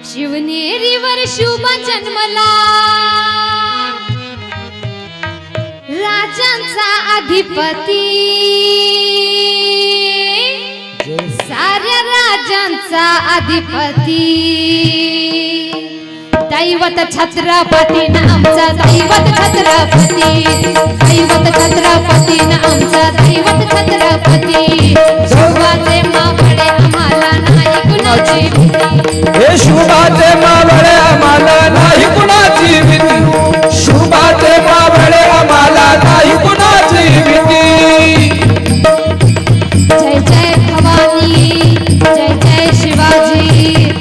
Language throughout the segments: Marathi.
शिवनेरीवर शुभ जन्मला राजांचा अधिपती, साऱ्या राजांचा अधिपती, दैवत छत्रपती आमचा दैवत छत्रपती, दैवत छत्रपती आमचा दैवत छत्रपती. शुभाचे मावळे आम्हाला नाही कुणाची भीती, हे शुभाचे मावळे आम्हाला नाही कुणाची भीती, शुभाचे मावळे आम्हाला नाही कुणाची भीती. जय जय भवानी, जय जय शिवाजी,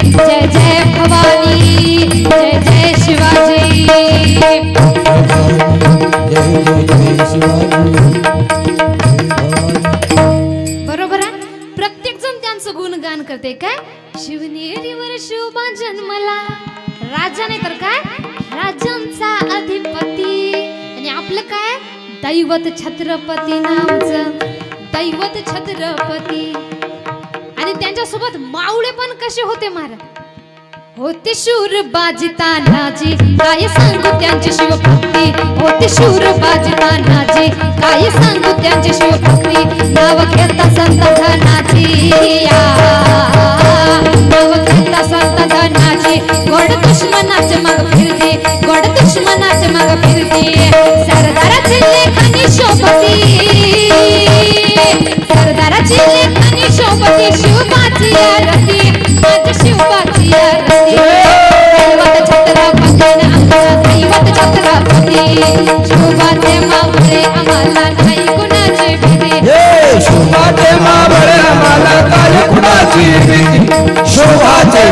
जय जय भवानी, जय जय शिवाजी. बरोबर आहे. प्रत्येक जण त्यांचं गुणगान करते. काय शिवनेरीवर शुभ जन्मला राजा, नाही तर काय राजांचा अधिपती, आणि आपलं काय दैवत छत्रपती नामचं, दैवत छत्रपती. आणि त्यांच्यासोबत मावळे पण कसे होते महाराज, होते शूर बाजी तानाजी, काय सांगू त्यांची शिवभक्ती, होते शूर बाजी तानाजी, काय सांगू त्यांची शिवभक्ती. नाव घेता संत धनाची, नाव घेता संत धनाची, गोड दुश्मनाचे मग फिरते, गोड दुश्मनाचे मग फिरते. सरदाराची लेखनी शोभती, सरदाराची लेखनी शोभती, शिवबाची आरती, माझ्या शिवबाची आरती. दैवत छत्रपती आमचा दैवत छत्रपती, शुभाचे मावळे आम्हाला नाही कुणाची भीती, हे शुभाचे मावळे आम्हाला नाही कुणाची भीती, शुभाचे